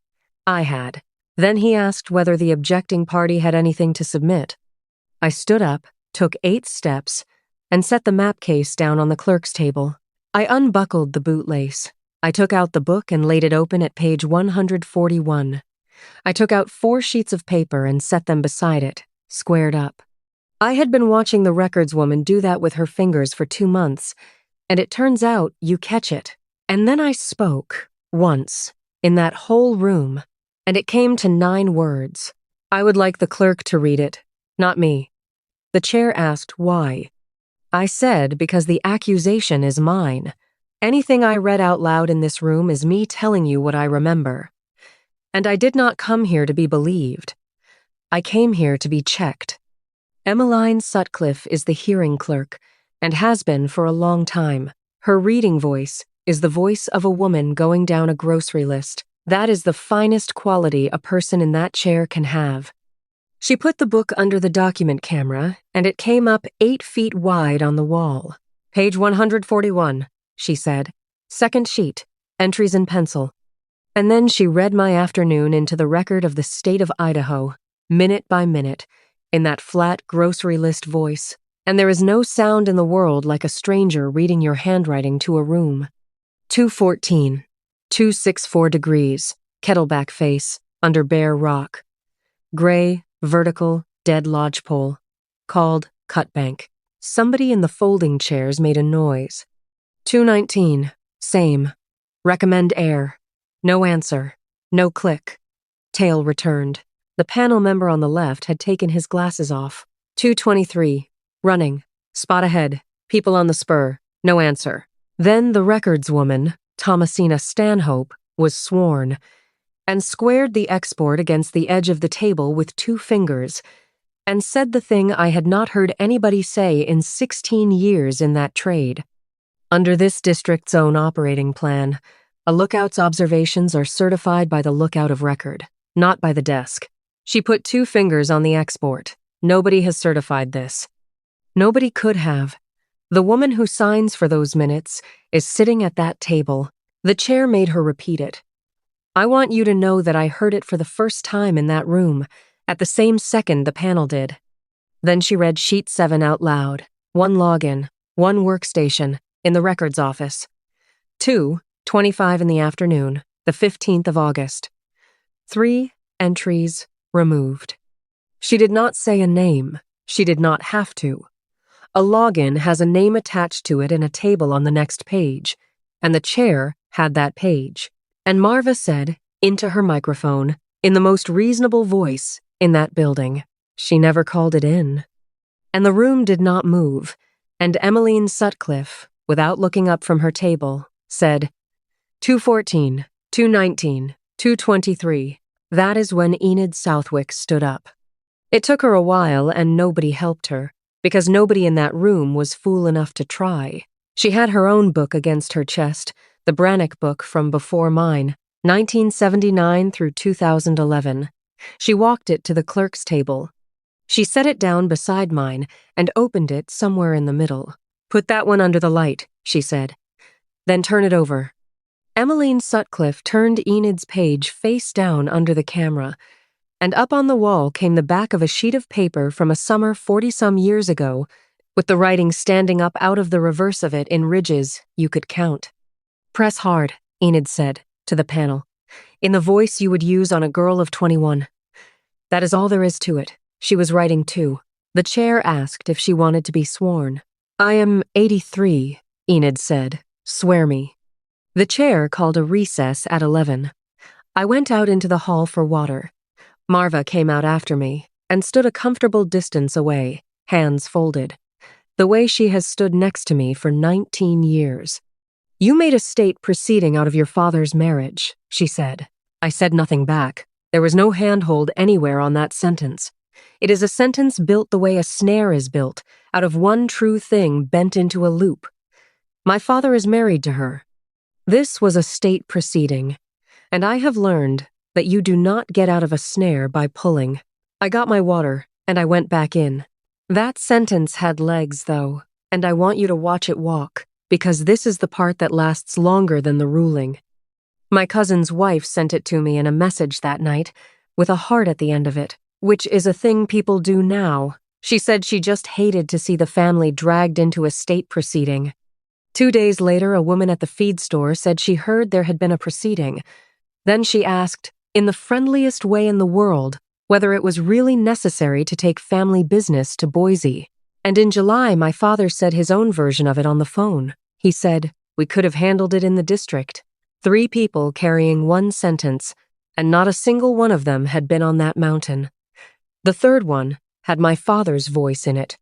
I had. Then he asked whether the objecting party had anything to submit. I stood up, took 8 steps, and set the map case down on the clerk's table. I unbuckled the bootlace. I took out the book and laid it open at page 141. I took out 4 sheets of paper and set them beside it, squared up. I had been watching the records woman do that with her fingers for 2 months, and it turns out you catch it. And then I spoke, once, in that whole room, and it came to 9 words. I would like the clerk to read it, not me. The chair asked why. I said because the accusation is mine. Anything I read out loud in this room is me telling you what I remember. And I did not come here to be believed. I came here to be checked. Emmeline Sutcliffe is the hearing clerk, and has been for a long time. Her reading voice is the voice of a woman going down a grocery list. That is the finest quality a person in that chair can have. She put the book under the document camera, and it came up 8 feet wide on the wall. Page 141, she said. Second sheet, entries in pencil. And then she read my afternoon into the record of the state of Idaho, minute by minute, in that flat grocery list voice. And there is no sound in the world like a stranger reading your handwriting to a room. 214, 264 degrees, kettleback face, under bare rock. Gray, vertical, dead lodgepole. Called cut bank. Somebody in the folding chairs made a noise. 219, same. Recommend air. No answer. No click. Tail returned. The panel member on the left had taken his glasses off. 223, running. Spot ahead. People on the spur. No answer. Then the records woman, Thomasina Stanhope, was sworn, and squared the export against the edge of the table with 2 fingers, and said the thing I had not heard anybody say in 16 years in that trade. Under this district's own operating plan, a lookout's observations are certified by the lookout of record, not by the desk. She put 2 fingers on the export. Nobody has certified this. Nobody could have. The woman who signs for those minutes is sitting at that table. The chair made her repeat it. I want you to know that I heard it for the first time in that room, at the same second the panel did. Then she read sheet 7 out loud. 1 login, 1 workstation, in the records office. 2:25 in the afternoon, the 15th of August. 3 entries removed. She did not say a name. She did not have to. A login has a name attached to it in a table on the next page, and the chair had that page. And Marva said, into her microphone, in the most reasonable voice in that building. She never called it in. And the room did not move, and Emmeline Sutcliffe, without looking up from her table, said, 214, 219, 223. That is when Enid Southwick stood up. It took her a while, and nobody helped her, because nobody in that room was fool enough to try. She had her own book against her chest, the Brannock book from before mine, 1979 through 2011. She walked it to the clerk's table. She set it down beside mine and opened it somewhere in the middle. Put that one under the light, she said. Then turn it over. Emmeline Sutcliffe turned Enid's page face down under the camera, and up on the wall came the back of a sheet of paper from a summer 40-some years ago, with the writing standing up out of the reverse of it in ridges you could count. Press hard, Enid said, to the panel, in the voice you would use on a girl of 21. That is all there is to it. She was writing too. The chair asked if she wanted to be sworn. I am 83, Enid said. Swear me. The chair called a recess at 11. I went out into the hall for water. Marva came out after me and stood a comfortable distance away, hands folded, the way she has stood next to me for 19 years. You made a state proceeding out of your father's marriage, she said. I said nothing back. There was no handhold anywhere on that sentence. It is a sentence built the way a snare is built, out of one true thing bent into a loop. My father is married to her. This was a state proceeding, and I have learned that you do not get out of a snare by pulling. I got my water, and I went back in. That sentence had legs, though, and I want you to watch it walk, because this is the part that lasts longer than the ruling. My cousin's wife sent it to me in a message that night, with a heart at the end of it, which is a thing people do now. She said she just hated to see the family dragged into a state proceeding. 2 days later, a woman at the feed store said she heard there had been a proceeding. Then she asked, in the friendliest way in the world, whether it was really necessary to take family business to Boise. And in July, my father said his own version of it on the phone. He said, we could have handled it in the district. 3 people carrying 1 sentence, and not a single one of them had been on that mountain. The 3rd one had my father's voice in it.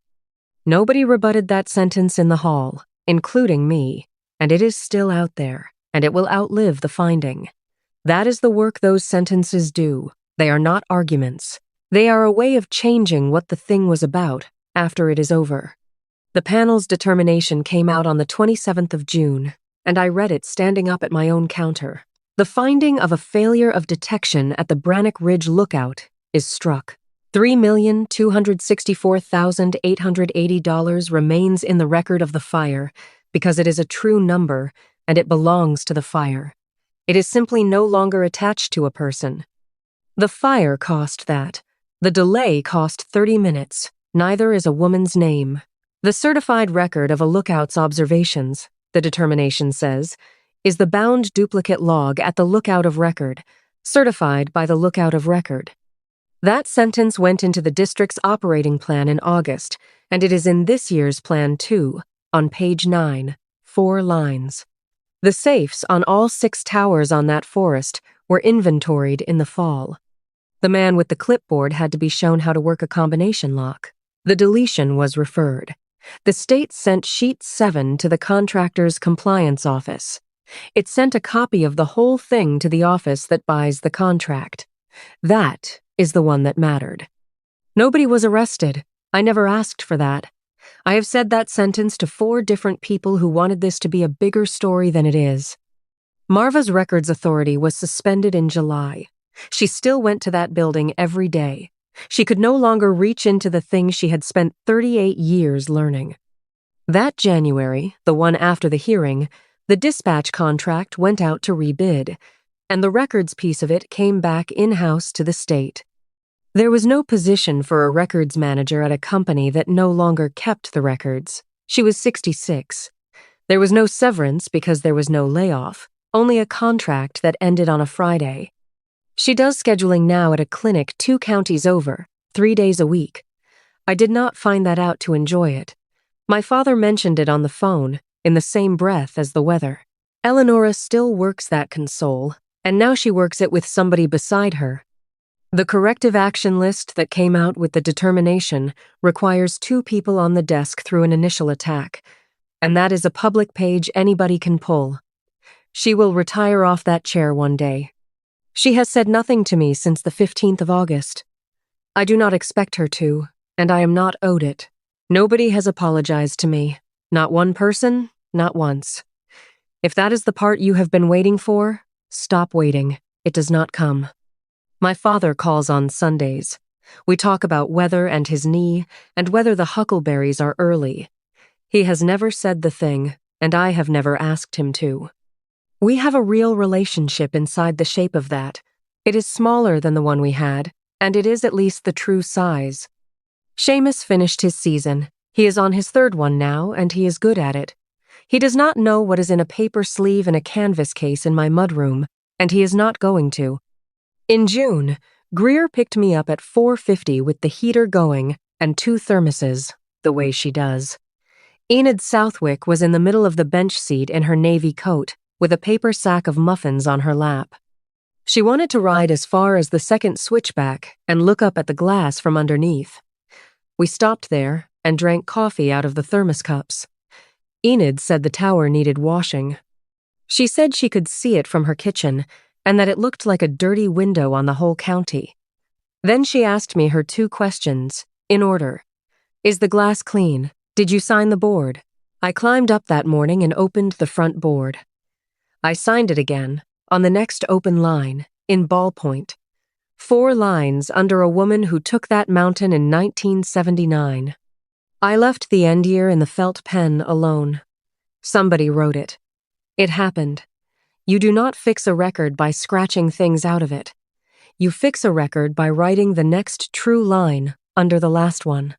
Nobody rebutted that sentence in the hall, including me, and it is still out there, and it will outlive the finding. That is the work those sentences do. They are not arguments. They are a way of changing what the thing was about after it is over. The panel's determination came out on the 27th of June, and I read it standing up at my own counter. The finding of a failure of detection at the Brannock Ridge lookout is struck. $3,264,880 remains in the record of the fire because it is a true number and it belongs to the fire. It is simply no longer attached to a person. The fire cost that. The delay cost 30 minutes. Neither is a woman's name. The certified record of a lookout's observations, the determination says, is the bound duplicate log at the lookout of record, certified by the lookout of record. That sentence went into the district's operating plan in August, and it is in this year's plan too, on page 9, 4 lines. The safes on all 6 towers on that forest were inventoried in the fall. The man with the clipboard had to be shown how to work a combination lock. The deletion was referred. The state sent sheet 7 to the contractor's compliance office. It sent a copy of the whole thing to the office that buys the contract. That is the one that mattered. Nobody was arrested. I never asked for that. I have said that sentence to 4 different people who wanted this to be a bigger story than it is. Marva's records authority was suspended in July. She still went to that building every day. She could no longer reach into the things she had spent 38 years learning. That January, the one after the hearing, the dispatch contract went out to rebid, and the records piece of it came back in-house to the state. There was no position for a records manager at a company that no longer kept the records. She was 66. There was no severance because there was no layoff, only a contract that ended on a Friday. She does scheduling now at a clinic 2 counties over, 3 days a week. I did not find that out to enjoy it. My father mentioned it on the phone, in the same breath as the weather. Eleonora still works that console, and now she works it with somebody beside her. The corrective action list that came out with the determination requires 2 people on the desk through an initial attack, and that is a public page anybody can pull. She will retire off that chair one day. She has said nothing to me since the 15th of August. I do not expect her to, and I am not owed it. Nobody has apologized to me. Not one person, not once. If that is the part you have been waiting for, stop waiting. It does not come. My father calls on Sundays. We talk about weather and his knee, and whether the huckleberries are early. He has never said the thing, and I have never asked him to. We have a real relationship inside the shape of that. It is smaller than the one we had, and it is at least the true size. Seamus finished his season. He is on his 3rd one now, and he is good at it. He does not know what is in a paper sleeve and a canvas case in my mudroom, and he is not going to. In June, Greer picked me up at 4:50 with the heater going and 2 thermoses, the way she does. Enid Southwick was in the middle of the bench seat in her navy coat, with a paper sack of muffins on her lap. She wanted to ride as far as the 2nd switchback and look up at the glass from underneath. We stopped there and drank coffee out of the thermos cups. Enid said the tower needed washing. She said she could see it from her kitchen and that it looked like a dirty window on the whole county. Then she asked me her 2 questions, in order. Is the glass clean? Did you sign the board? I climbed up that morning and opened the front board. I signed it again, on the next open line, in ballpoint. 4 lines under a woman who took that mountain in 1979. I left the end year in the felt pen alone. Somebody wrote it. It happened. You do not fix a record by scratching things out of it. You fix a record by writing the next true line under the last one.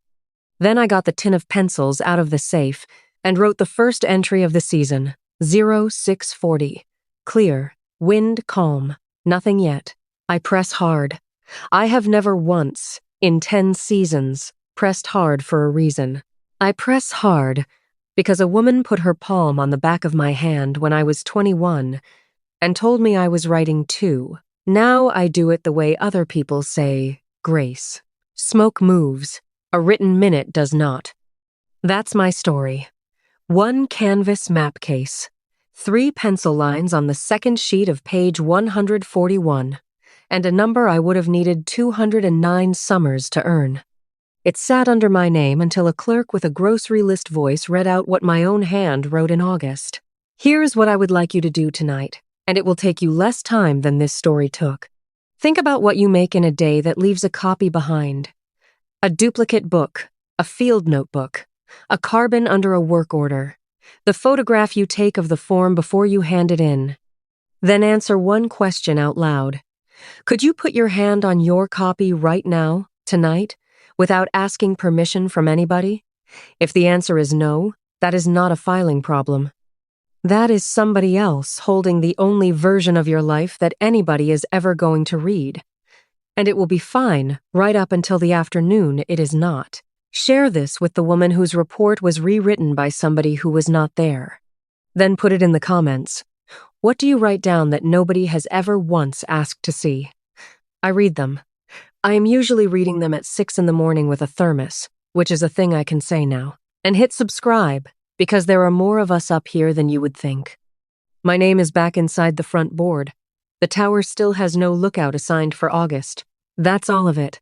Then I got the tin of pencils out of the safe and wrote the first entry of the season, 0640. Clear, wind calm, nothing yet. I press hard. I have never once, in 10 seasons, pressed hard for a reason. I press hard because a woman put her palm on the back of my hand when I was 21 and told me I was writing too. Now I do it the way other people say, grace. Smoke moves. A written minute does not. That's my story. 1 canvas map case. 3 pencil lines on the 2nd sheet of page 141, and a number I would have needed 209 summers to earn. It sat under my name until a clerk with a grocery list voice read out what my own hand wrote in August. Here's what I would like you to do tonight, and it will take you less time than this story took. Think about what you make in a day that leaves a copy behind. A duplicate book, a field notebook, a carbon under a work order, the photograph you take of the form before you hand it in. Then answer one question out loud. Could you put your hand on your copy right now, tonight, without asking permission from anybody? If the answer is no, that is not a filing problem. That is somebody else holding the only version of your life that anybody is ever going to read. And it will be fine right up until the afternoon it is not. Share this with the woman whose report was rewritten by somebody who was not there. Then put it in the comments. What do you write down that nobody has ever once asked to see? I read them. I am usually reading them at 6 in the morning with a thermos, which is a thing I can say now. And hit subscribe, because there are more of us up here than you would think. My name is back inside the front board. The tower still has no lookout assigned for August. That's all of it.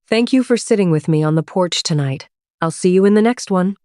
Thank you for sitting with me on the porch tonight. I'll see you in the next one.